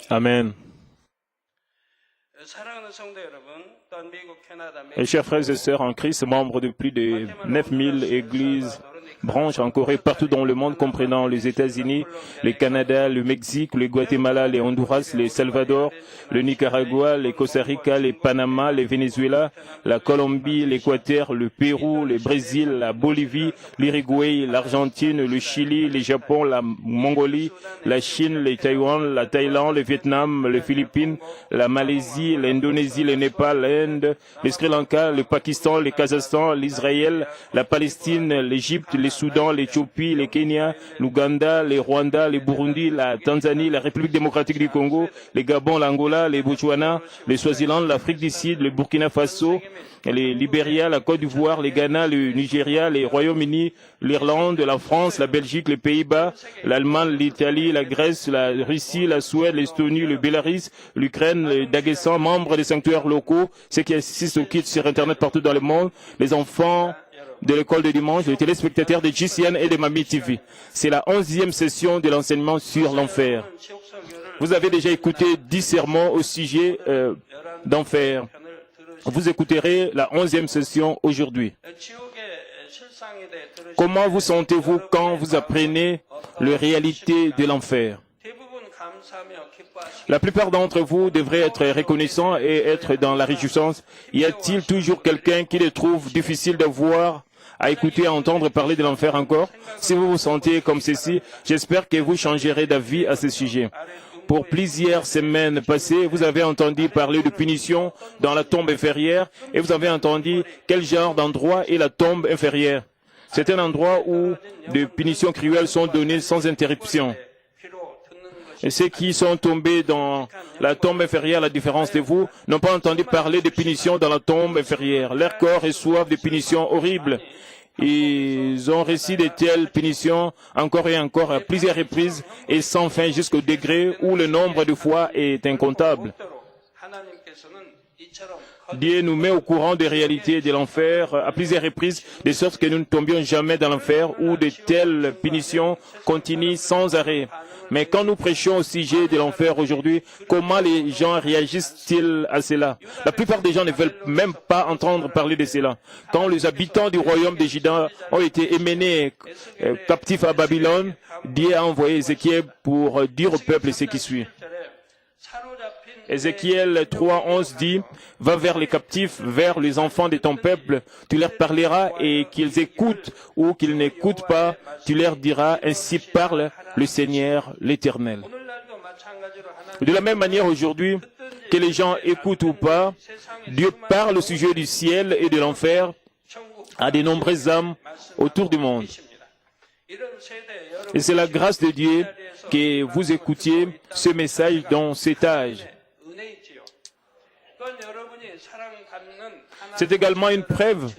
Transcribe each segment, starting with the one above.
Amen. Et chers frères et sœurs en Christ, membres de plus de 9000 églises, branches en Corée, partout dans le monde, comprenant les États-Unis, le Canada, le Mexique, le Guatemala, le Honduras, le Salvador, le Nicaragua, le Costa Rica, le Panama, le Venezuela, la Colombie, l'Équateur, le Pérou, le Brésil, la Bolivie, l'Uruguay, l'Argentine, le Chili, le Japon, la Mongolie, la Chine, le Taïwan, la Thaïlande, le Vietnam, les Philippines, la Malaisie, l'Indonésie, le Népal, l'Inde, le Sri Lanka, le Pakistan, le Kazakhstan, l'Israël, la Palestine, l'Égypte, le Soudan, l'Éthiopie, le Kenya, l'Ouganda, le Rwanda, le Burundi, la Tanzanie, la République démocratique du Congo, le Gabon, l'Angola, le Botswana, le Swaziland, l'Afrique du Sud, le Burkina Faso, le Libéria, la Côte d'Ivoire, le Ghana, le Nigeria, les Royaumes-Unis, l'Irlande, la France, la Belgique, les Pays-Bas, l'Allemagne, l'Italie, la Grèce, la Russie, la Suède, l'Estonie, le Bélarus, l'Ukraine, le Daghestan, membres des sanctuaires locaux, ceux qui assistent au culte sur Internet partout dans le monde, les enfants de l'école de dimanche, les téléspectateurs de GCN et de Mami TV. C'est la 11e session de l'enseignement sur l'enfer. Vous avez déjà écouté 10 sermons au sujet d'enfer. Vous écouterez la 11e session aujourd'hui. Comment vous sentez-vous quand vous apprenez la réalité de l'enfer? La plupart d'entre vous devraient être reconnaissants et être dans la réjouissance. Y a-t-il toujours quelqu'un qui le trouve difficile de voir, à écouter, à entendre parler de l'enfer encore? Si vous vous sentez comme ceci, j'espère que vous changerez d'avis à ce sujet. Pour plusieurs semaines passées, vous avez entendu parler de punition dans la tombe inférieure et vous avez entendu quel genre d'endroit est la tombe inférieure. C'est un endroit où des punitions cruelles sont données sans interruption. Et ceux qui sont tombés dans la tombe inférieure, à la différence de vous, n'ont pas entendu parler de punitions dans la tombe inférieure. Leur corps reçoit des punitions horribles. Ils ont reçu de telles punitions encore et encore à plusieurs reprises et sans fin jusqu'au degré où le nombre de fois est incontable. Dieu nous met au courant des réalités de l'enfer à plusieurs reprises, de sorte que nous ne tombions jamais dans l'enfer où de telles punitions continuent sans arrêt. Mais quand nous prêchons au sujet de l'enfer aujourd'hui, comment les gens réagissent-ils à cela? La plupart des gens ne veulent même pas entendre parler de cela. Quand les habitants du royaume de Juda ont été emmenés captifs à Babylone, Dieu a envoyé Ézéchiel pour dire au peuple ce qui suit. Ézéchiel 3:11 dit, « Va vers les captifs, vers les enfants de ton peuple, tu leur parleras et qu'ils écoutent ou qu'ils n'écoutent pas, tu leur diras, ainsi parle le Seigneur l'Éternel. » De la même manière aujourd'hui, que les gens écoutent ou pas, Dieu parle au sujet du ciel et de l'enfer à de nombreuses âmes autour du monde. Et c'est la grâce de Dieu que vous écoutiez ce message dans cet âge. C'est également une preuve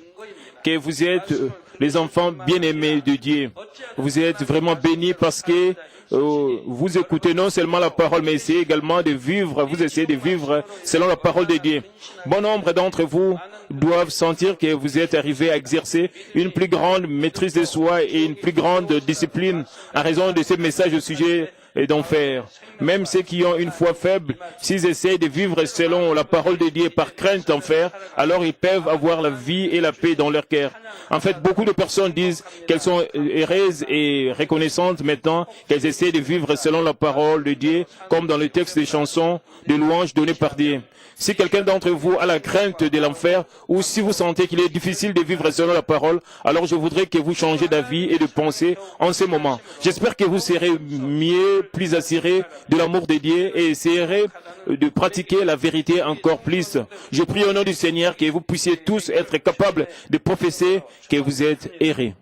que vous êtes les enfants bien-aimés de Dieu. Vous êtes vraiment bénis parce que vous écoutez non seulement la parole, mais essayez également de vivre, vous essayez de vivre selon la parole de Dieu. Bon nombre d'entre vous doivent sentir que vous êtes arrivés à exercer une plus grande maîtrise de soi et une plus grande discipline en raison de ce message au sujet d'enfer. Même ceux qui ont une foi faible, s'ils essayent de vivre selon la parole de Dieu par crainte d'enfer, alors ils peuvent avoir la vie et la paix dans leur cœur. En fait, beaucoup de personnes disent qu'elles sont heureuses et reconnaissantes maintenant qu'elles essaient de vivre selon la parole de Dieu, comme dans le texte des chansons de louanges données par Dieu. Si quelqu'un d'entre vous a la crainte de l'enfer, ou si vous sentez qu'il est difficile de vivre selon la parole, alors je voudrais que vous changiez d'avis et de pensée en ce moment. J'espère que vous serez mieux, plus assurés de l'amour de Dieu et essayerez de pratiquer la vérité encore plus. Je prie au nom du Seigneur que vous puissiez tous être capables de professer que vous êtes errés.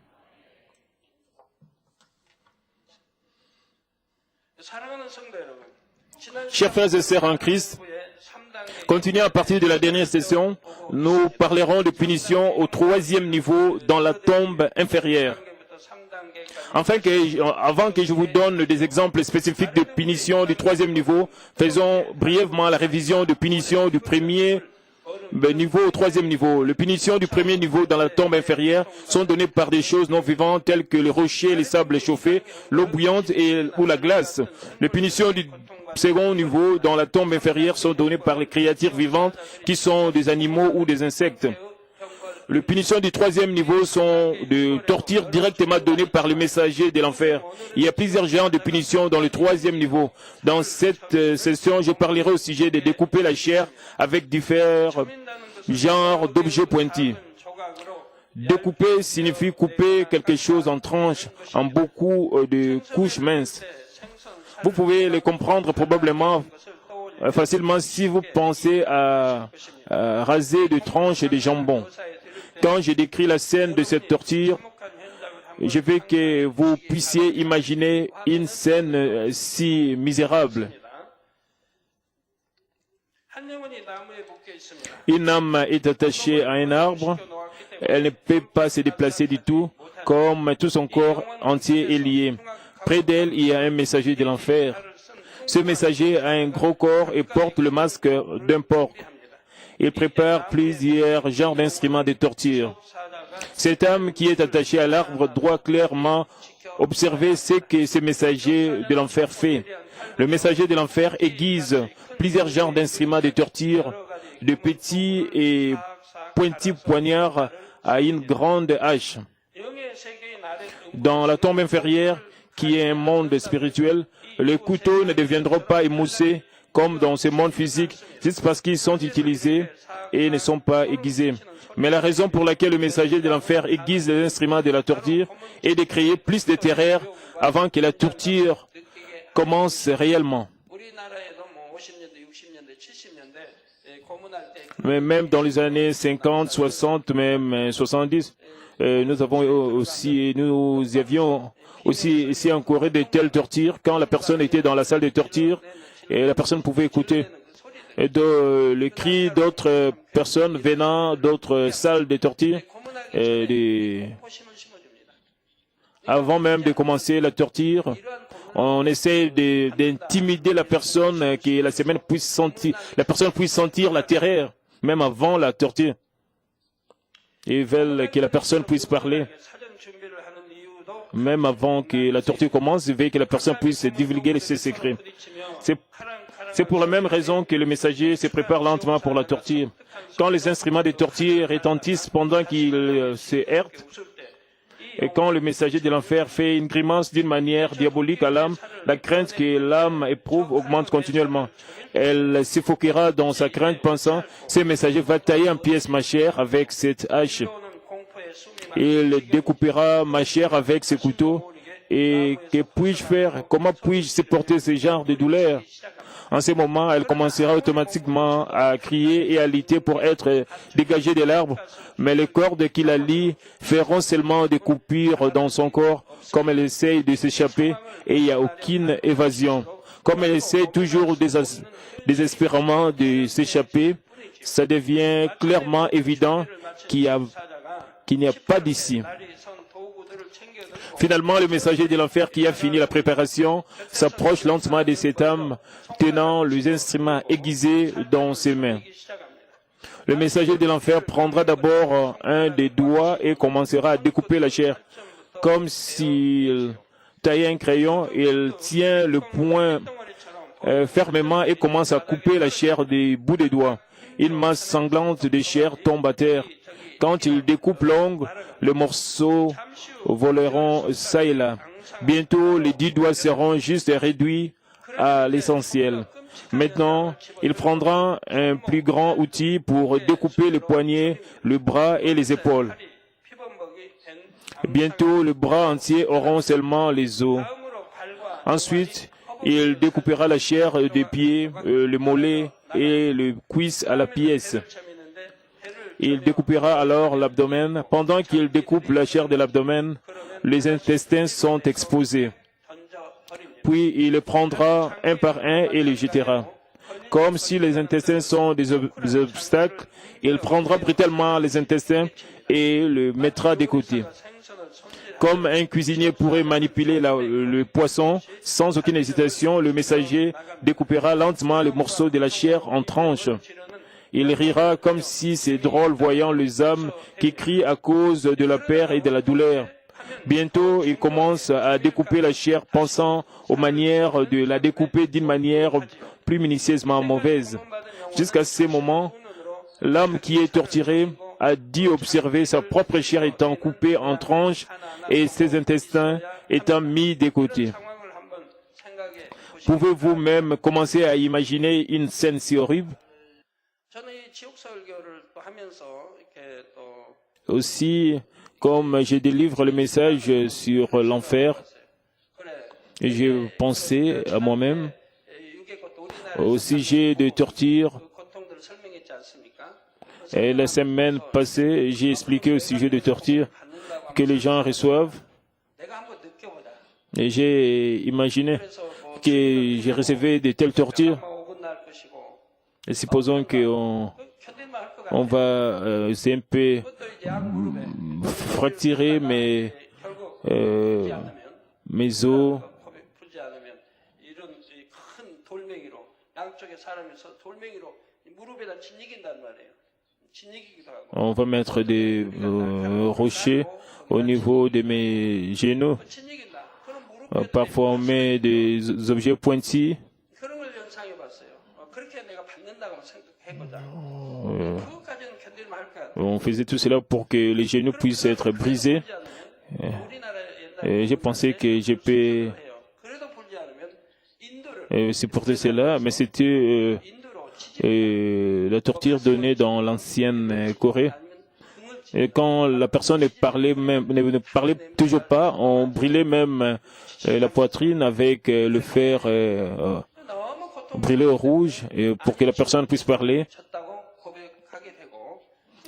Chers frères et sœurs en Christ, continuons à partir de la dernière session, nous parlerons de punition au 3e niveau dans la tombe inférieure. Avant que je vous donne des exemples spécifiques de punition du 3e niveau, faisons brièvement la révision de punition du premier niveau au 3e niveau. Les punitions du premier niveau dans la tombe inférieure sont données par des choses non vivantes telles que les rochers, les sables chauffés, l'eau bouillante ou la glace. Les punitions du second niveau, dans la tombe inférieure, sont donnés par les créatures vivantes qui sont des animaux ou des insectes. Les punitions du troisième niveau sont de tortures directement données par le messager de l'enfer. Il y a plusieurs genres de punitions dans le troisième niveau. Dans cette session, je parlerai au sujet de découper la chair avec différents genres d'objets pointus. Découper signifie couper quelque chose en tranches, en beaucoup de couches minces. Vous pouvez le comprendre probablement facilement si vous pensez à raser de tranches et de jambons. Quand je décris la scène de cette torture, je veux que vous puissiez imaginer une scène si misérable. Une âme est attachée à un arbre, elle ne peut pas se déplacer du tout, comme tout son corps entier est lié. Près d'elle, il y a un messager de l'enfer. Ce messager a un gros corps et porte le masque d'un porc. Il prépare plusieurs genres d'instruments de torture. Cette âme qui est attachée à l'arbre doit clairement observer ce que ce messager de l'enfer fait. Le messager de l'enfer aiguise plusieurs genres d'instruments de torture, de petits et pointus poignards à une grande hache. Dans la tombe inférieure, qui est un monde spirituel, les couteaux ne deviendront pas émoussés comme dans ce monde physique, juste parce qu'ils sont utilisés et ne sont pas aiguisés. Mais la raison pour laquelle le messager de l'enfer aiguise les instruments de la torture est de créer plus de terreur avant que la torture commence réellement. Mais même dans les années 50, 60, même 70, nous avions aussi ici en Corée de telles tortures quand la personne était dans la salle de torture et la personne pouvait écouter les cris d'autres personnes venant d'autres salles de torture. Avant même de commencer la torture, on essaie d'intimider la personne, que la personne puisse sentir la terreur, même avant la torture. Ils veulent que la personne puisse parler. Même avant que la torture commence, ils veulent que la personne puisse divulguer ses secrets. C'est pour la même raison que le messager se prépare lentement pour la torture. Quand les instruments de torture retentissent pendant qu'il se heurte, et quand le messager de l'enfer fait une grimace d'une manière diabolique à l'âme, la crainte que l'âme éprouve augmente continuellement. Elle suffoquera dans sa crainte pensant, ce messager va tailler en pièces ma chair avec cette hache. Il découpera ma chair avec ses couteaux. Et que puis-je faire? Comment puis-je supporter ce genre de douleur? En ce moment, elle commencera automatiquement à crier et à lutter pour être dégagée de l'arbre. Mais les cordes qui la lient feront seulement des coupures dans son corps, comme elle essaye de s'échapper, et il n'y a aucune évasion. Comme elle essaie toujours désespérément de s'échapper, ça devient clairement évident qu'il n'y a pas d'issue. Finalement, le messager de l'enfer qui a fini la préparation s'approche lentement de cette âme, tenant les instruments aiguisés dans ses mains. Le messager de l'enfer prendra d'abord un des doigts et commencera à découper la chair. Comme s'il taillait un crayon, il tient le poing fermement et commence à couper la chair des bouts des doigts. Une masse sanglante de chair tombe à terre. Quand il découpe l'ongle, les morceaux voleront ça et là. Bientôt, les 10 doigts seront juste réduits à l'essentiel. Maintenant, il prendra un plus grand outil pour découper les poignets, le bras et les épaules. Bientôt, les bras entiers auront seulement les os. Ensuite, il découpera la chair des pieds, le mollet et le cuisse à la pièce. Il découpera alors l'abdomen. Pendant qu'il découpe la chair de l'abdomen, les intestins sont exposés. Puis il les prendra un par un et les jettera. Comme si les intestins sont des obstacles, il prendra brutalement les intestins et le mettra de côté. Comme un cuisinier pourrait manipuler le poisson, sans aucune hésitation, le messager découpera lentement les morceaux de la chair en tranches. Il rira comme si c'est drôle voyant les âmes qui crient à cause de la peur et de la douleur. Bientôt, ils commencent à découper la chair, pensant aux manières de la découper d'une manière plus minutieusement mauvaise. Jusqu'à ce moment, l'homme qui est torturé a dû observer sa propre chair étant coupée en tranches et ses intestins étant mis de côté. Pouvez-vous même commencer à imaginer une scène si horrible? Aussi, comme je délivre le message sur l'enfer, j'ai pensé à moi-même au sujet de torture. Et la semaine passée, j'ai expliqué au sujet de torture que les gens reçoivent. Et j'ai imaginé que j'ai recevé de telles tortures. Et supposons qu'on va, c'est un peu fracturer mes os. On va mettre des rochers au niveau de mes genoux. Parfois, on met des objets pointus. On faisait tout cela pour que les genoux puissent être brisés. Et j'ai pensé que je peux supporter cela, mais c'était la torture donnée dans l'ancienne Corée. Et quand la personne ne parlait toujours pas, on brûlait même la poitrine avec le fer brûlé au rouge pour que la personne puisse parler.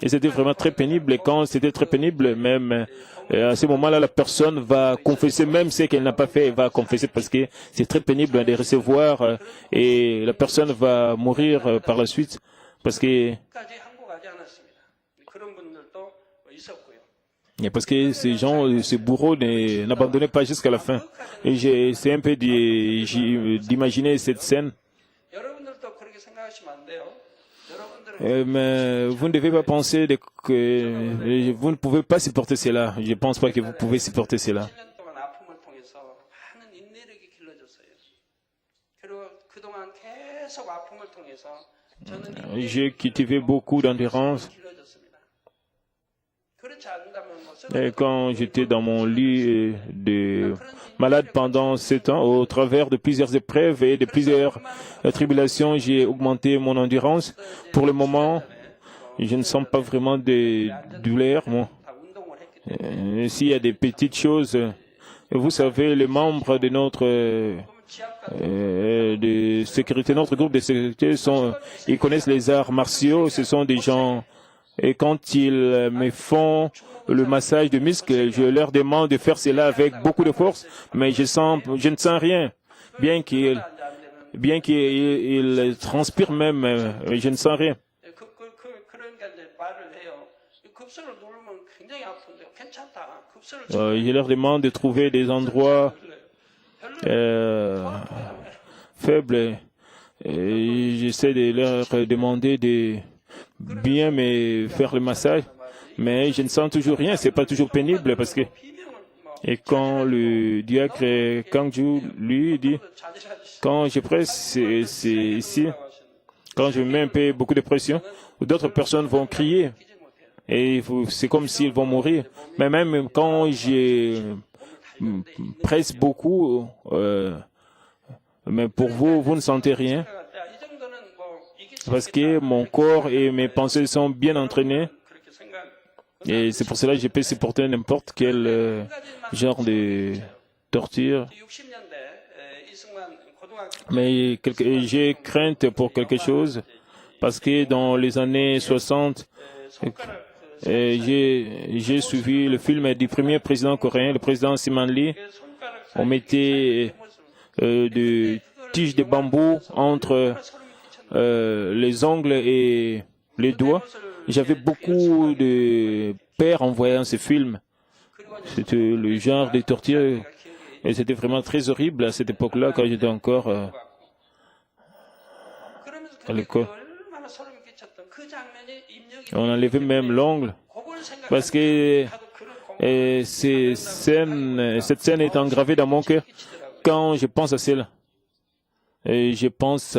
Et c'était vraiment très pénible. Et quand c'était très pénible, même à ce moment-là, la personne va confesser même ce qu'elle n'a pas fait, elle va confesser parce que c'est très pénible de recevoir et la personne va mourir par la suite parce que ces gens, ces bourreaux n'abandonnaient pas jusqu'à la fin. Et j'ai essayé un peu d'imaginer cette scène. Mais vous ne devez pas penser que vous ne pouvez pas supporter cela. Je ne pense pas que vous pouvez supporter cela. J'ai cultivé beaucoup d'endurance. Et quand j'étais dans mon lit de malade pendant 7 ans, au travers de plusieurs épreuves et de plusieurs tribulations, j'ai augmenté mon endurance. Pour le moment, je ne sens pas vraiment de douleur. S'il y a des petites choses, vous savez, les membres de notre de sécurité, notre groupe de sécurité, ils connaissent les arts martiaux. Ce sont des gens, et quand ils me font le massage de muscles, je leur demande de faire cela avec beaucoup de force, mais je ne sens rien. Bien qu'ils transpirent même, je ne sens rien. Je leur demande de trouver des endroits faibles. J'essaie de leur demander de bien me faire le massage, mais je ne sens toujours rien. C'est pas toujours pénible parce que. Et quand le diacre Kangju lui dit, quand je presse, c'est ici. Quand je mets un peu beaucoup de pression, d'autres personnes vont crier. Et c'est comme s'ils vont mourir. Mais même quand je presse beaucoup, mais pour vous, vous ne sentez rien. Parce que mon corps et mes pensées sont bien entraînés. Et c'est pour cela que je peux supporter n'importe quel genre de torture. Mais j'ai crainte pour quelque chose. Parce que dans les années 60, j'ai suivi le film du premier président coréen, le président Syman Lee. On mettait des tiges de bambou entre les ongles et les doigts. J'avais beaucoup de peur en voyant ce film. C'était le genre de torture. Et c'était vraiment très horrible à cette époque-là, quand j'étais encore à l'école. On enlevait même l'ongle. Parce que Et cette scène est engravée dans mon cœur quand je pense à cela. Et je pense,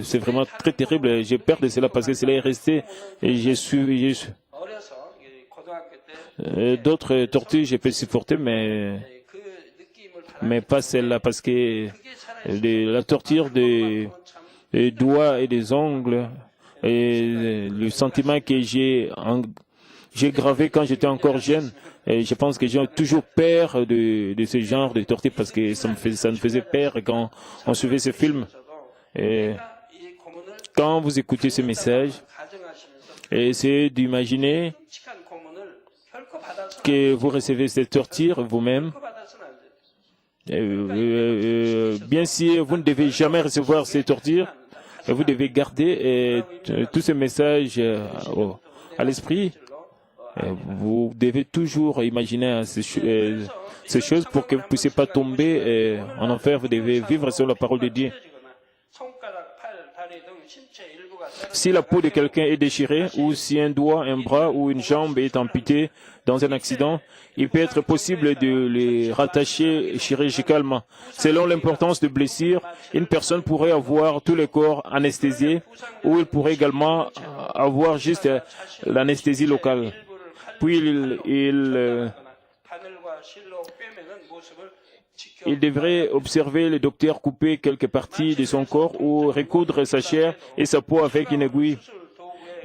c'est vraiment très terrible. J'ai peur de cela parce que cela est resté. Et d'autres tortures, j'ai pu supporter, mais pas celle-là parce que la torture des doigts et des ongles et le sentiment que j'ai gravé quand j'étais encore jeune. Et je pense que j'ai toujours peur de ce genre de torture parce que ça me faisait peur quand on suivait ce film. Et quand vous écoutez ce message, essayez d'imaginer que vous recevez cette torture vous-même. Bien sûr, vous ne devez jamais recevoir ces tortures. Vous devez garder tous ces messages à l'esprit. Vous devez toujours imaginer ces choses pour que vous ne puissiez pas tomber en enfer. Vous devez vivre sur la parole de Dieu. Si la peau de quelqu'un est déchirée, ou si un doigt, un bras ou une jambe est amputé dans un accident, il peut être possible de les rattacher chirurgicalement. Selon l'importance de blessures, une personne pourrait avoir tout le corps anesthésié, ou il pourrait également avoir juste l'anesthésie locale. Puis il devrait observer le docteur couper quelques parties de son corps ou recoudre sa chair et sa peau avec une aiguille.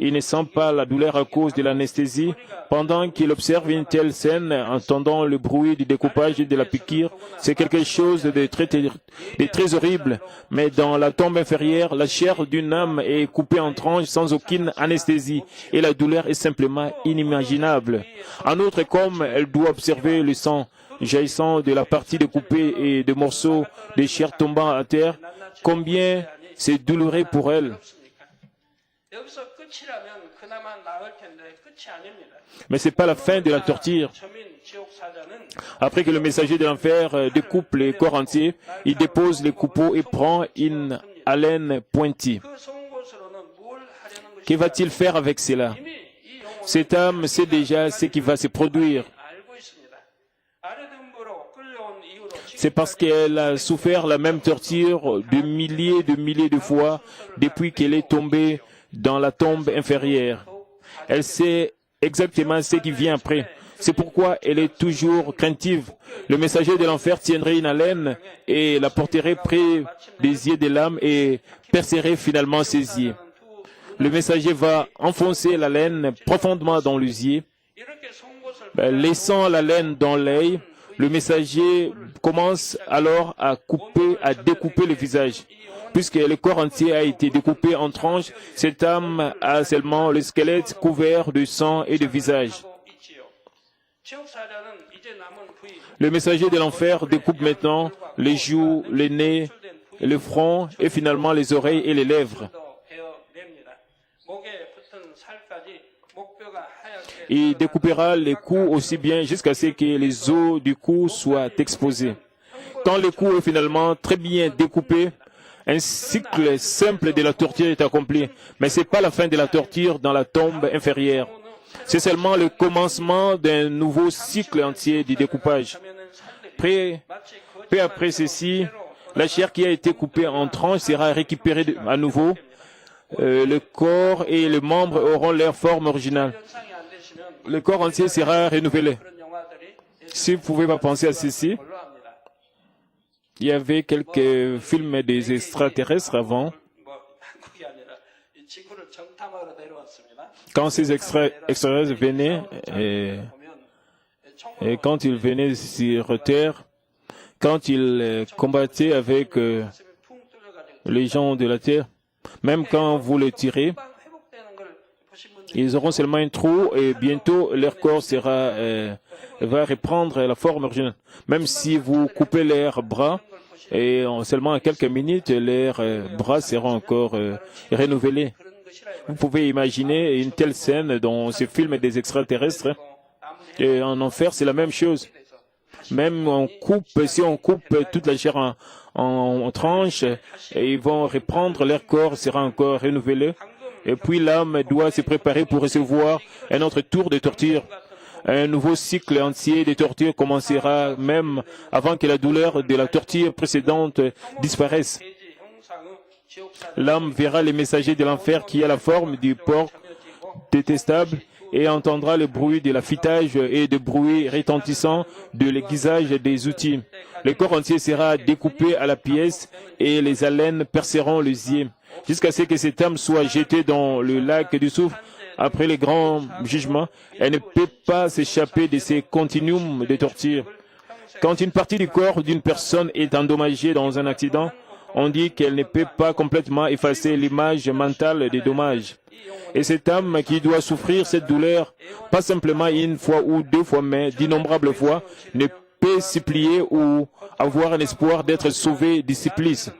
Il ne sent pas la douleur à cause de l'anesthésie. Pendant qu'il observe une telle scène, entendant le bruit du découpage et de la piqûre, c'est quelque chose de très horrible. Mais dans la tombe inférieure, la chair d'une âme est coupée en tranches sans aucune anesthésie et la douleur est simplement inimaginable. En outre, comme elle doit observer le sang jaillissant de la partie découpée et de morceaux de chair tombant à terre, combien c'est douloureux pour elle. Mais ce n'est pas la fin de la torture. Après que le messager de l'enfer découpe le corps entier, il dépose les coupeaux et prend une haleine pointue. Que va-t-il faire avec cela? Cette âme sait déjà ce qui va se produire. C'est parce qu'elle a souffert la même torture de milliers de fois depuis qu'elle est tombée dans la tombe inférieure. Elle sait exactement ce qui vient après. C'est pourquoi elle est toujours craintive. Le messager de l'enfer tiendrait une haleine et la porterait près des yeux de l'âme et percerait finalement ses yeux. Le messager va enfoncer la laine profondément dans les yeux, laissant la laine dans l'œil. Le messager commence alors à découper le visage. Puisque le corps entier a été découpé en tranches, cette âme a seulement le squelette couvert de sang et de visage. Le messager de l'enfer découpe maintenant les joues, les nez, le front et finalement les oreilles et les lèvres. Il découpera les coups aussi bien jusqu'à ce que les os du cou soient exposés. Quand le cou est finalement très bien découpé, un cycle simple de la torture est accompli. Mais ce n'est pas la fin de la torture dans la tombe inférieure. C'est seulement le commencement d'un nouveau cycle entier du découpage. Peu après ceci, la chair qui a été coupée en tranches sera récupérée à nouveau. Le corps et les membres auront leur forme originale. Le corps entier sera renouvelé. Si vous ne pouvez pas penser à ceci, il y avait quelques films des extraterrestres avant. Quand ces extraterrestres venaient, et quand ils venaient sur Terre, quand ils combattaient avec les gens de la Terre, même quand vous les tirez, ils auront seulement un trou et bientôt leur corps va reprendre la forme originale. Même si vous coupez leurs bras, et en seulement quelques minutes, leurs bras seront encore renouvelés. Vous pouvez imaginer une telle scène dans ces films des extraterrestres. Et en enfer, c'est la même chose. Même si on coupe toute la chair en tranches, et ils vont reprendre leur corps, sera encore renouvelé. Et puis l'âme doit se préparer pour recevoir un autre tour de torture. Un nouveau cycle entier de torture commencera même avant que la douleur de la torture précédente disparaisse. L'âme verra les messagers de l'enfer qui a la forme du porc détestable et entendra le bruit de l'affûtage et de bruit retentissant de l'aiguisage des outils. Le corps entier sera découpé à la pièce et les haleines perceront les yeux, jusqu'à ce que cette âme soit jetée dans le lac du soufre. Après les grands jugements, elle ne peut pas s'échapper de ces continuums de torture. Quand une partie du corps d'une personne est endommagée dans un accident, on dit qu'elle ne peut pas complètement effacer l'image mentale des dommages. Et cette âme qui doit souffrir cette douleur, pas simplement une fois ou deux fois, mais d'innombrables fois, ne peut s'y plier ou avoir un espoir d'être sauvée du supplice.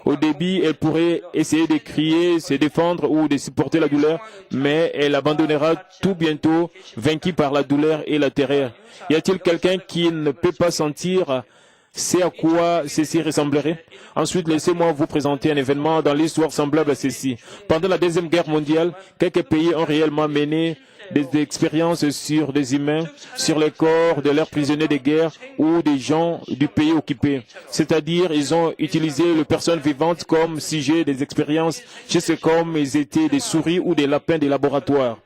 Au début, elle pourrait essayer de crier, se défendre ou de supporter la douleur, mais elle abandonnera tout bientôt, vaincue par la douleur et la terreur. Y a-t-il quelqu'un qui ne peut pas sentir c'est à quoi ceci ressemblerait? Ensuite, laissez-moi vous présenter un événement dans l'histoire semblable à ceci. Pendant la Deuxième Guerre mondiale, quelques pays ont réellement mené des expériences sur des humains, sur les corps de leurs prisonniers de guerre ou des gens du pays occupé. C'est-à-dire, ils ont utilisé les personnes vivantes comme sujet des expériences, juste comme ils étaient des souris ou des lapins des laboratoires.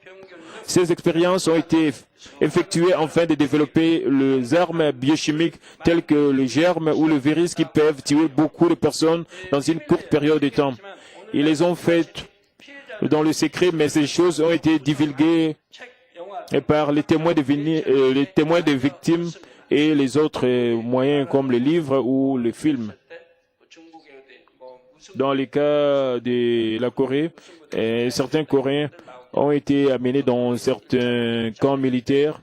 Ces expériences ont été effectuées afin de développer les armes biochimiques telles que le germe ou le virus qui peuvent tuer beaucoup de personnes dans une courte période de temps. Ils les ont faites dans le secret, mais ces choses ont été divulguées par les témoins des victimes et les autres moyens comme les livres ou les films. Dans les cas de la Corée, certains Coréens ont été amenés dans certains camps militaires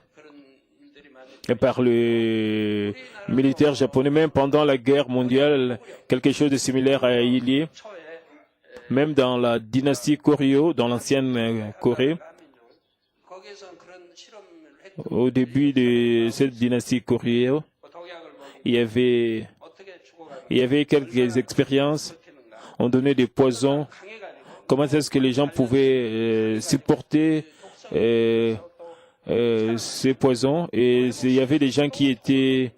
par les militaires japonais. Même pendant la guerre mondiale, quelque chose de similaire a eu lieu. Même dans la dynastie Koryo, dans l'ancienne Corée, au début de cette dynastie Koryo, il y avait quelques expériences. On donnait des poisons. Comment est-ce que les gens pouvaient supporter ces poisons? Et il y avait des gens qui étaient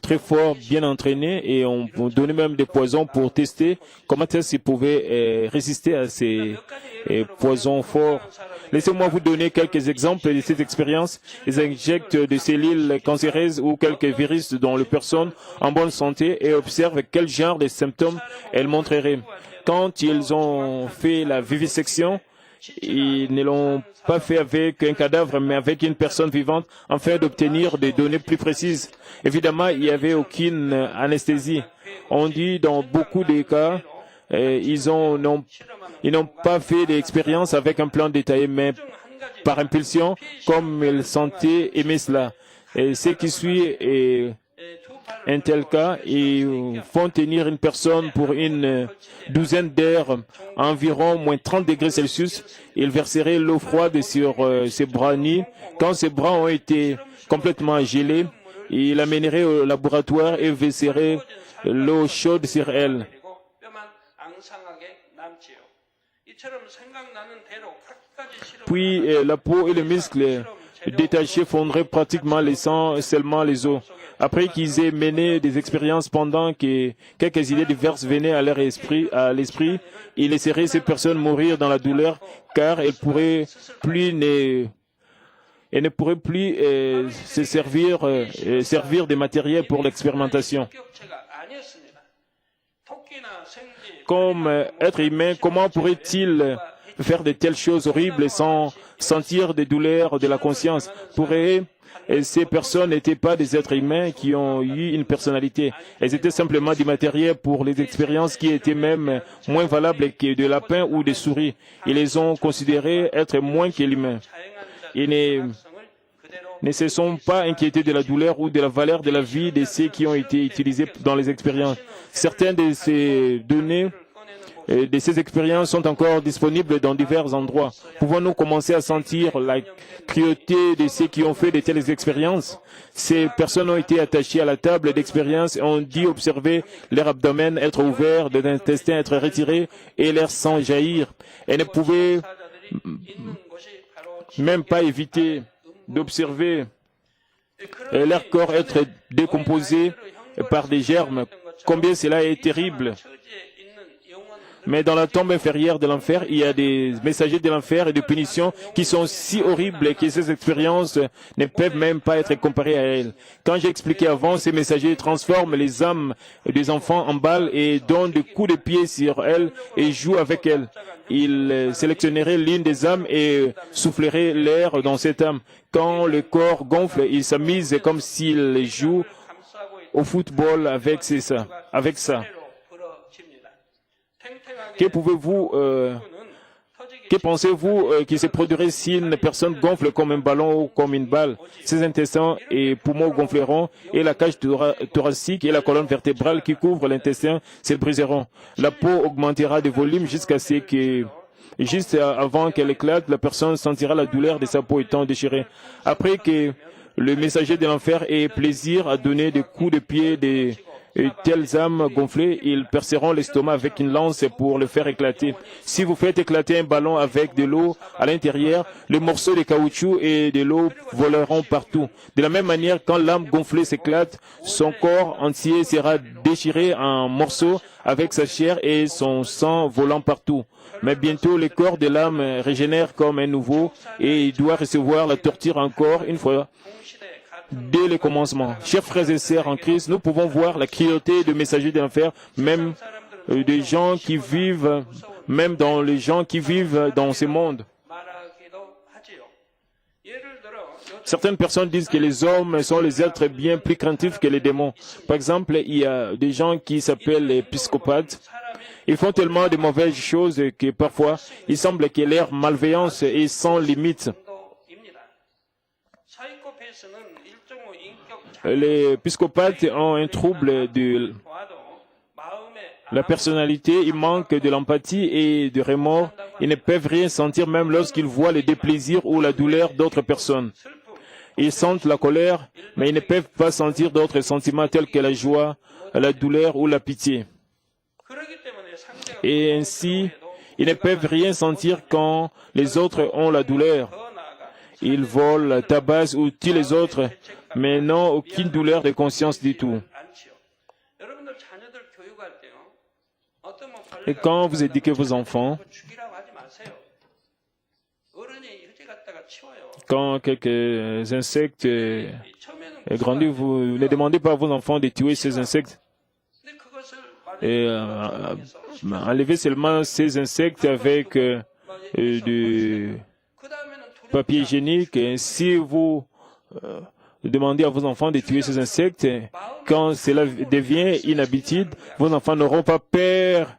très forts, bien entraînés, et on donnait même des poisons pour tester comment est-ce qu'ils pouvaient résister à ces poisons forts. Laissez-moi vous donner quelques exemples de cette expérience. Ils injectent des cellules cancéreuses ou quelques virus dans les personnes en bonne santé et observent quel genre de symptômes elles montreraient. Quand ils ont fait la vivisection, ils ne l'ont pas fait avec un cadavre, mais avec une personne vivante, afin d'obtenir des données plus précises. Évidemment, il n'y avait aucune anesthésie. On dit dans beaucoup de cas, ils n'ont pas fait d'expérience avec un plan détaillé, mais par impulsion, comme ils sentaient aimer cela. Et ce qui suit est un tel cas, ils font tenir une personne pour une douzaine d'heures à environ moins 30 degrés Celsius. Ils verseraient l'eau froide sur ses bras nus. Quand ses bras ont été complètement gelés, ils l'amèneraient au laboratoire et verseraient l'eau chaude sur elle. Puis la peau et les muscles détachés fondraient pratiquement laissant seulement les os. Après qu'ils aient mené des expériences pendant que quelques idées diverses venaient à l'esprit, ils laisseraient ces personnes mourir dans la douleur car elles ne pourraient plus se servir des matériels pour l'expérimentation. Comme être humain, comment pourrait-il faire de telles choses horribles sans sentir des douleurs de la conscience? Et ces personnes n'étaient pas des êtres humains qui ont eu une personnalité. Elles étaient simplement du matériel pour les expériences qui étaient même moins valables que des lapins ou des souris. Ils les ont considérés être moins que l'humain. Ils ne se sont pas inquiétés de la douleur ou de la valeur de la vie de ceux qui ont été utilisés dans les expériences. Certaines de ces données de ces expériences sont encore disponibles dans divers endroits. Pouvons-nous commencer à sentir la cruauté de ceux qui ont fait de telles expériences? Ces personnes ont été attachées à la table d'expérience et ont dû observer leur abdomen être ouvert, des intestins être retirés et leur sang jaillir. Elles ne pouvaient même pas éviter d'observer leur corps être décomposé par des germes. Combien cela est terrible. Mais dans la tombe inférieure de l'enfer, il y a des messagers de l'enfer et de punition qui sont si horribles que ces expériences ne peuvent même pas être comparées à elles. Quand j'ai expliqué avant, ces messagers transforment les âmes des enfants en balles et donnent des coups de pied sur elles et jouent avec elles. Ils sélectionneraient l'une des âmes et souffleraient l'air dans cette âme. Quand le corps gonfle, ils s'amusent comme s'ils jouent au football avec ça. Que pensez-vous qui se produirait si une personne gonfle comme un ballon ou comme une balle? Ses intestins et poumons gonfleront et la cage thoracique et la colonne vertébrale qui couvre l'intestin se briseront. La peau augmentera de volume jusqu'à ce que, juste avant qu'elle éclate, la personne sentira la douleur de sa peau étant déchirée. Après que le messager de l'enfer ait plaisir à donner des coups de pied et telles âmes gonflées, ils perceront l'estomac avec une lance pour le faire éclater. Si vous faites éclater un ballon avec de l'eau à l'intérieur, les morceaux de caoutchouc et de l'eau voleront partout. De la même manière, quand l'âme gonflée s'éclate, son corps entier sera déchiré en morceaux avec sa chair et son sang volant partout. Mais bientôt, le corps de l'âme régénère comme un nouveau et il doit recevoir la torture encore une fois. Dès le commencement. Chers frères et sœurs en Christ, nous pouvons voir la cruauté de messagers de l'enfer, même des gens qui vivent, même dans les gens qui vivent dans ce monde. Certaines personnes disent que les hommes sont les êtres bien plus craintifs que les démons. Par exemple, il y a des gens qui s'appellent les psychopathes. Ils font tellement de mauvaises choses que parfois, il semble que leur malveillance est sans limite. Les psychopathes ont un trouble de la personnalité, ils manquent de l'empathie et de remords. Ils ne peuvent rien sentir même lorsqu'ils voient le déplaisir ou la douleur d'autres personnes. Ils sentent la colère, mais ils ne peuvent pas sentir d'autres sentiments tels que la joie, la douleur ou la pitié. Et ainsi, ils ne peuvent rien sentir quand les autres ont la douleur. Ils volent, tabassent ou tuent les autres, mais n'ont aucune douleur de conscience du tout. Et quand vous éduquez vos enfants, quand quelques insectes grandissent, vous ne demandez pas à vos enfants de tuer ces insectes. Et enlevez seulement ces insectes avec du papier hygiénique. Et si vous demandez à vos enfants de tuer ces insectes, quand cela devient une habitude, vos enfants n'auront pas peur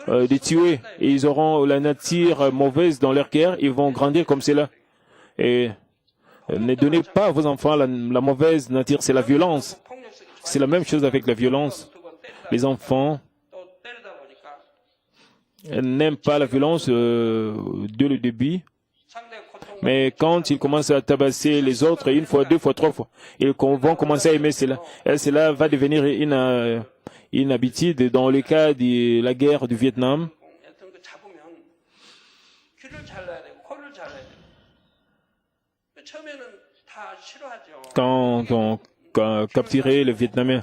de tuer. Et ils auront la nature mauvaise dans leur cœur, ils vont grandir comme cela. Et ne donnez pas à vos enfants la mauvaise nature, c'est la violence. C'est la même chose avec la violence. Les enfants n'aiment pas la violence dès le début. Mais quand ils commencent à tabasser les autres, une fois, deux fois, trois fois, ils vont commencer à aimer cela. Et cela va devenir une habitude. Dans le cas de la guerre du Vietnam, quand on capturait les Vietnamiens,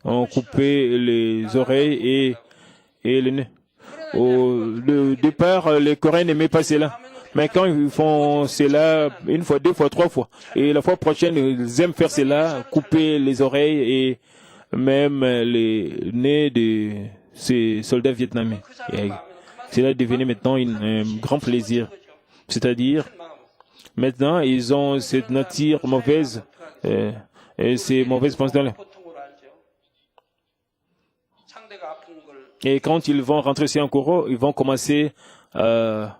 on coupait les oreilles et le nez. Au départ, les Coréens n'aimaient pas cela. Mais quand ils font cela une fois, deux fois, trois fois, et la fois prochaine, ils aiment faire cela, couper les oreilles et même les nez de ces soldats vietnamiens. Et cela devenait maintenant un grand plaisir. C'est-à-dire, maintenant, ils ont cette nature mauvaise et ces mauvaises pensées. Et quand ils vont rentrer ici en Coro, ils vont commencer à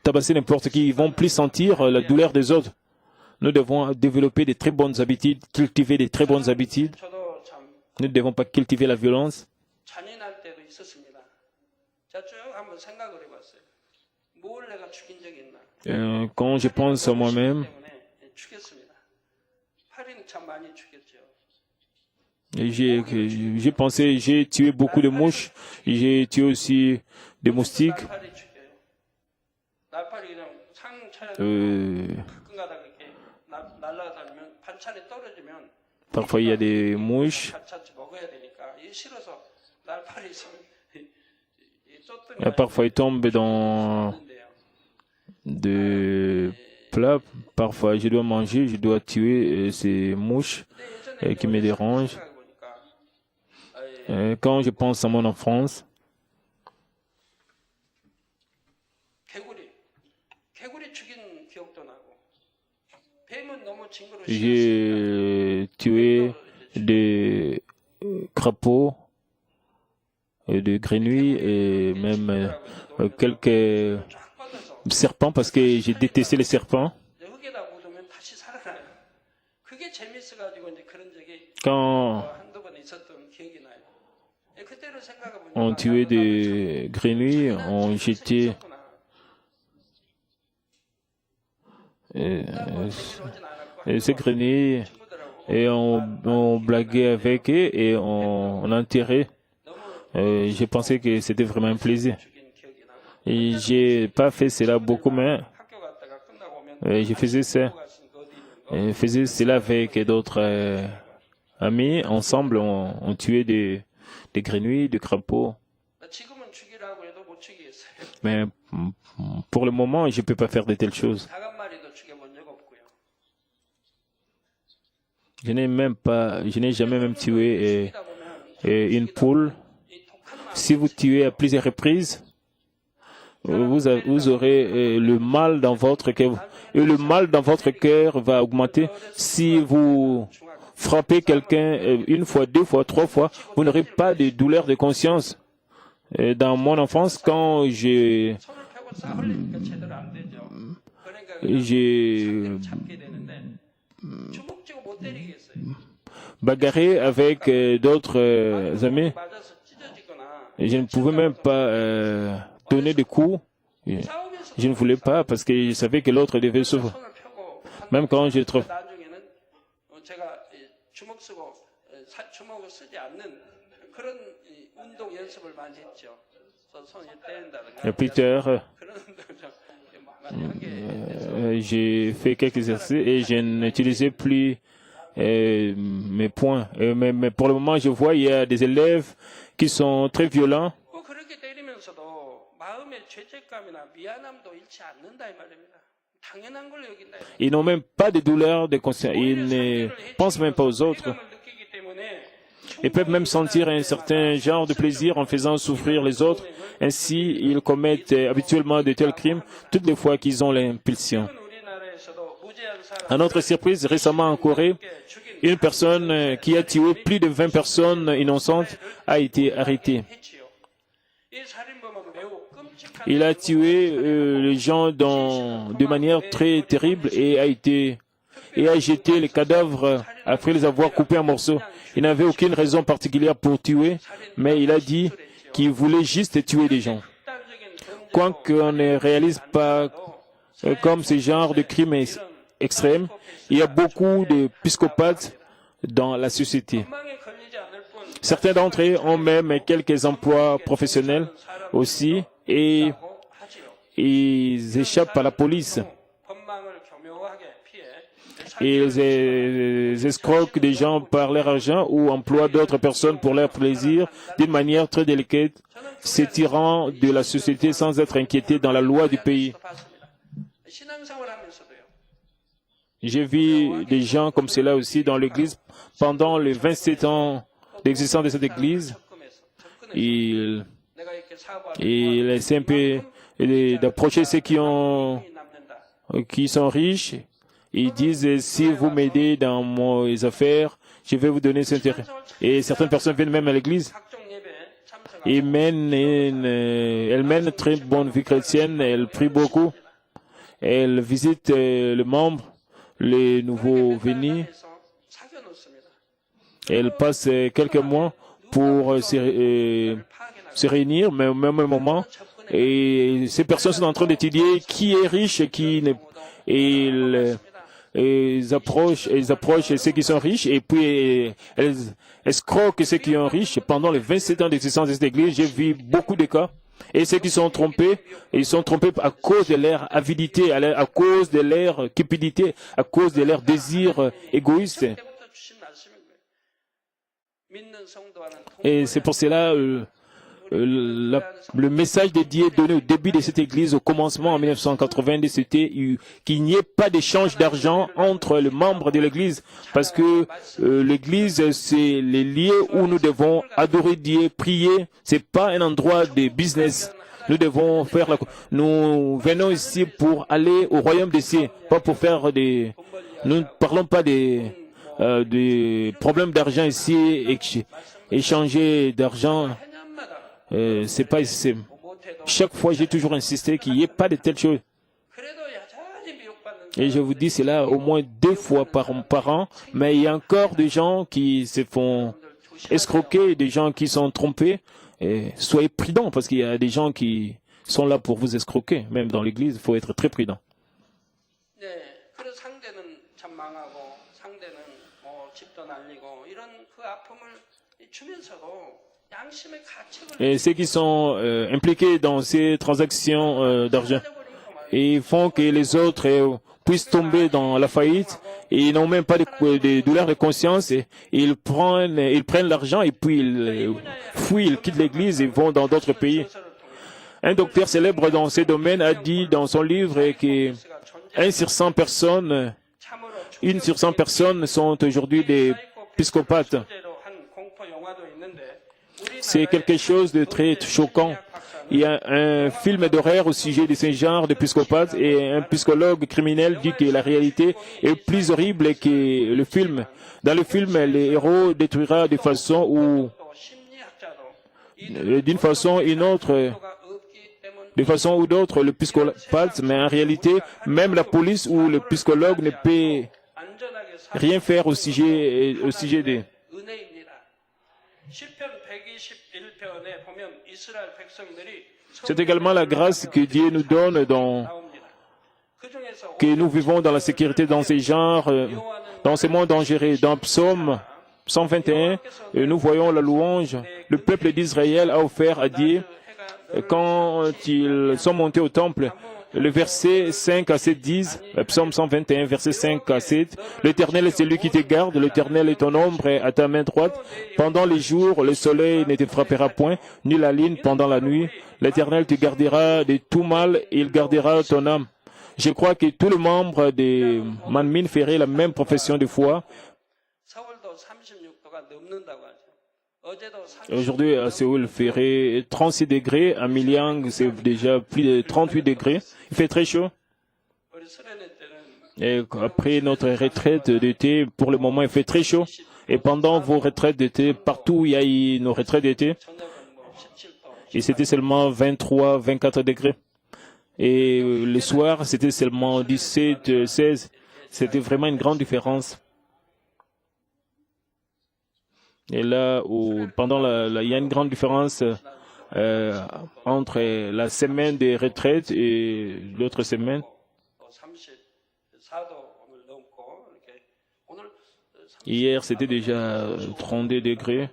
tabasser n'importe qui. Ils vont plus sentir la douleur des autres. Nous devons développer de très bonnes habitudes, cultiver de très bonnes habitudes. Nous ne devons pas cultiver la violence. Quand je pense à moi-même, j'ai pensé, j'ai tué beaucoup de mouches, j'ai tué aussi des moustiques. Parfois, il y a des mouches. Et parfois, ils tombent dans des plats. Parfois, je dois manger, je dois tuer ces mouches qui me dérangent. Quand je pense à mon enfance, j'ai tué des crapauds, des grenouilles et même quelques serpents parce que j'ai détesté les serpents. Quand on tuait des grenouilles, on jetait ces grenouilles et on blaguait avec eux et on enterrait. J'ai pensé que c'était vraiment un plaisir. Et j'ai pas fait cela beaucoup, mais je faisais ça. Je faisais cela avec d'autres amis. Ensemble, on tuait des grenouilles, des crapauds. Mais pour le moment, je ne peux pas faire de telles choses. Je n'ai jamais même tué une poule. Si vous tuez à plusieurs reprises, vous aurez le mal dans votre cœur. Et le mal dans votre cœur va augmenter. Si vous frappez quelqu'un une fois, deux fois, trois fois, vous n'aurez pas de douleur de conscience. Dans mon enfance, quand j'ai bagarré avec d'autres amis, je ne pouvais même pas donner des coups. Je ne voulais pas parce que je savais que l'autre devait souffrir. Même quand je trouve. Plus tard, j'ai fait quelques exercices et je n'utilisais plus mes poings. Mais pour le moment, je vois il y a des élèves qui sont très violents. Ils n'ont même pas de douleur de conscience. Ils ne pensent même pas aux autres. Ils peuvent même sentir un certain genre de plaisir en faisant souffrir les autres. Ainsi, ils commettent habituellement de tels crimes toutes les fois qu'ils ont l'impulsion. À notre surprise, récemment en Corée, une personne qui a tué plus de 20 personnes innocentes a été arrêtée. Il a tué les gens de manière très terrible et a jeté les cadavres après les avoir coupés en morceaux. Il n'avait aucune raison particulière pour tuer, mais il a dit qu'il voulait juste tuer des gens. Quoiqu'on ne réalise pas comme ce genre de crimes extrêmes, il y a beaucoup de psychopathes dans la société. Certains d'entre eux ont même quelques emplois professionnels aussi et ils échappent à la police. Ils escroquent des gens par leur argent ou emploient d'autres personnes pour leur plaisir d'une manière très délicate, s'étirant de la société sans être inquiétés dans la loi du pays. J'ai vu des gens comme cela aussi dans l'église. Pendant les 27 ans d'existence de cette église, il essaie un peu d'approcher ceux qui sont riches. Ils disent, si vous m'aidez dans mes affaires, je vais vous donner cet intérêt. Et certaines personnes viennent même à l'église. Elles mènent une très bonne vie chrétienne, elles prient beaucoup. Elles visitent les membres, les nouveaux venus. Elles passent quelques mois pour se réunir, mais au même moment. Et ces personnes sont en train d'étudier qui est riche et qui n'est. Et ils approchent ceux qui sont riches et puis elles escroquent ceux qui sont riches. Pendant les 27 ans d'existence de cette église, j'ai vu beaucoup de cas. Et ceux qui sont trompés, ils sont trompés à cause de leur avidité, à cause de leur cupidité, à cause de leur désir égoïste. Et c'est pour cela le message de Dieu donné au début de cette église, au commencement en 1990, c'était qu'il n'y ait pas d'échange d'argent entre les membres de l'église, parce que l'église, c'est les lieux où nous devons adorer Dieu, prier. C'est pas un endroit de business. Nous devons nous venons ici pour aller au royaume des cieux, pas pour faire nous ne parlons pas des problèmes d'argent ici, échanger d'argent. Chaque fois, j'ai toujours insisté qu'il n'y ait pas de telles choses. Et je vous dis cela au moins 2 fois par an, mais il y a encore des gens qui se font escroquer, des gens qui sont trompés. Et soyez prudents, parce qu'il y a des gens qui sont là pour vous escroquer. Même dans l'église, il faut être très prudent. Et ceux qui sont impliqués dans ces transactions d'argent, ils font que les autres puissent tomber dans la faillite, et ils n'ont même pas de douleur de conscience, et ils prennent l'argent et puis ils fuient, ils quittent l'église et vont dans d'autres pays. Un docteur célèbre dans ces domaines a dit dans son livre que 1 sur 100 personnes sont aujourd'hui des psychopathes. C'est quelque chose de très choquant. Il y a un film d'horreur au sujet de ce genre de psychopathe, et un psychologue criminel dit que la réalité est plus horrible que le film. Dans le film, le héros détruira d'une façon ou d'une façon d'autre le psychopathe, mais en réalité, même la police ou le psychologue ne peut rien faire au sujet de. C'est également la grâce que Dieu nous donne que nous vivons dans la sécurité dans ces genres, dans ces mondes dangereux. Dans Psaume 121, nous voyons la louange. Le peuple d'Israël a offert à Dieu quand ils sont montés au temple. Le verset 5 à 7 disent, Psaume 121, verset 5 à 7, « L'Éternel est celui qui te garde, l'Éternel est ton ombre à ta main droite. Pendant les jours, le soleil ne te frappera point, ni la lune pendant la nuit. L'Éternel te gardera de tout mal, et il gardera ton âme. » Je crois que tous les membres de Manmin feraient la même profession de foi. Aujourd'hui, à Séoul, il ferait 36 degrés. À Milyang, c'est déjà plus de 38 degrés. Il fait très chaud. Et après notre retraite d'été, pour le moment, il fait très chaud. Et pendant vos retraites d'été, partout où il y a eu nos retraites d'été, et c'était seulement 23, 24 degrés. Et le soir, c'était seulement 17, 16. C'était vraiment une grande différence. Et là, il y a une grande différence entre la semaine des retraites et l'autre semaine. Hier, c'était déjà 32 degrés.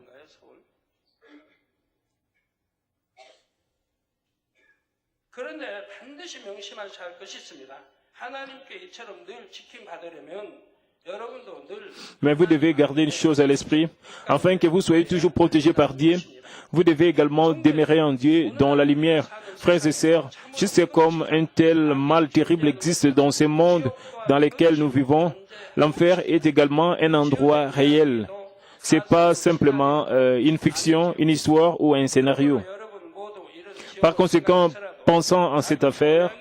Mais vous devez garder une chose à l'esprit, afin que vous soyez toujours protégés par Dieu. Vous devez également demeurer en Dieu dans la lumière. Frères et sœurs, juste comme un tel mal terrible existe dans ce monde dans lequel nous vivons, l'enfer est également un endroit réel. C'est pas simplement une fiction, une histoire ou un scénario. Par conséquent, pensant en cette affaire,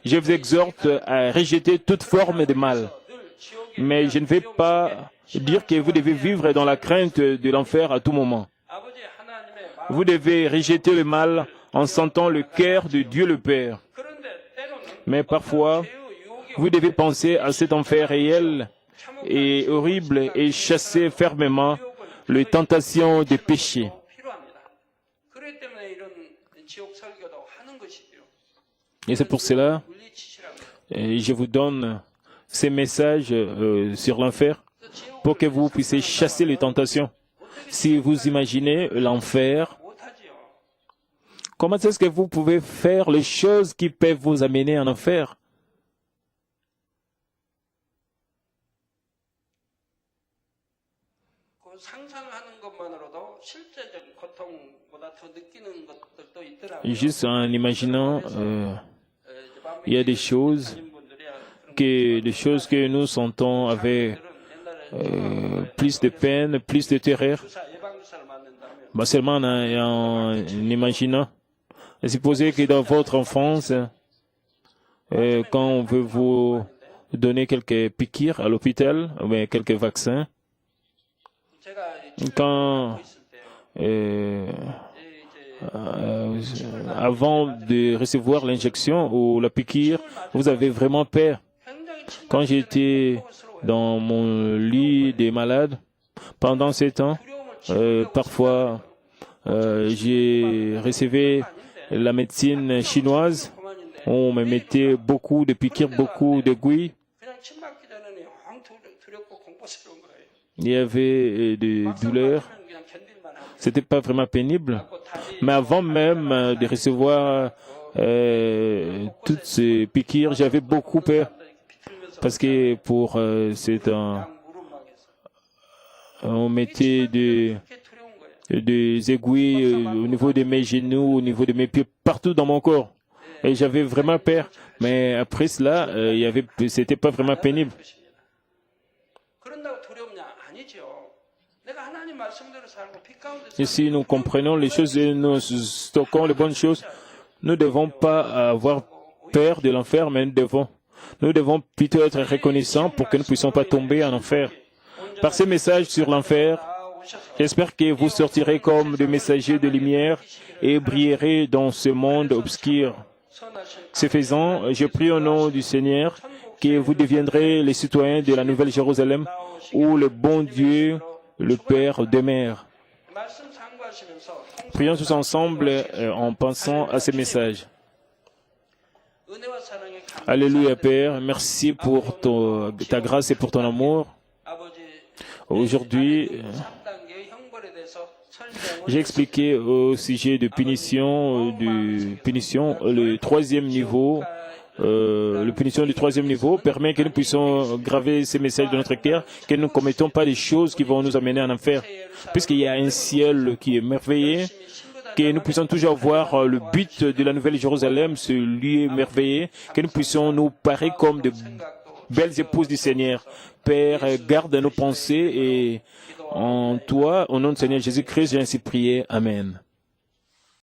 je vous exhorte à rejeter toute forme de mal. Mais je ne vais pas dire que vous devez vivre dans la crainte de l'enfer à tout moment. Vous devez rejeter le mal en sentant le cœur de Dieu le Père. Mais parfois, vous devez penser à cet enfer réel et horrible et chasser fermement les tentations des péchés. Et c'est pour cela que je vous donne ces messages sur l'enfer pour que vous puissiez chasser les tentations. Si vous imaginez l'enfer Comment est-ce que vous pouvez faire les choses qui peuvent vous amener en enfer? Juste en imaginant, il y a des choses que nous sentons avec plus de peine, plus de terreur. Seulement en imaginant. Supposez que dans votre enfance, quand on veut vous donner quelques piqûres à l'hôpital, ou bien quelques vaccins, quand avant de recevoir l'injection ou la piqûre, vous avez vraiment peur. Quand j'étais dans mon lit des malades, pendant ces temps, parfois, j'ai reçu la médecine chinoise. On me mettait beaucoup de piqûres, beaucoup d'aiguilles. Il y avait des douleurs. C'était pas vraiment pénible. Mais avant même de recevoir toutes ces piqûres, j'avais beaucoup peur. Parce que pour ces temps, on mettait des aiguilles au niveau de mes genoux, au niveau de mes pieds, partout dans mon corps. Et j'avais vraiment peur. Mais après cela, c'était pas vraiment pénible. Et si nous comprenons les choses et nous stockons les bonnes choses, nous ne devons pas avoir peur de l'enfer, mais nous devons plutôt être reconnaissants pour que nous ne puissions pas tomber en enfer. Par ces messages sur l'enfer, j'espère que vous sortirez comme des messagers de lumière et brillerez dans ce monde obscur. Ce faisant, je prie au nom du Seigneur que vous deviendrez les citoyens de la Nouvelle Jérusalem où le bon Dieu, le Père, demeure. Prions tous ensemble en pensant à ces messages. Alléluia, Père. Merci pour ta grâce et pour ton amour. Aujourd'hui, j'ai expliqué au sujet de punition, le troisième niveau. La punition du troisième niveau permet que nous puissions graver ces messages dans notre cœur, que nous ne commettons pas des choses qui vont nous amener en enfer. Puisqu'il y a un ciel qui est merveilleux, que nous puissions toujours voir le but de la Nouvelle Jérusalem, ce lieu merveilleux, que nous puissions nous parer comme de belles épouses du Seigneur. Père, garde nos pensées et en toi, au nom du Seigneur Jésus-Christ, j'ai ainsi prié. Amen.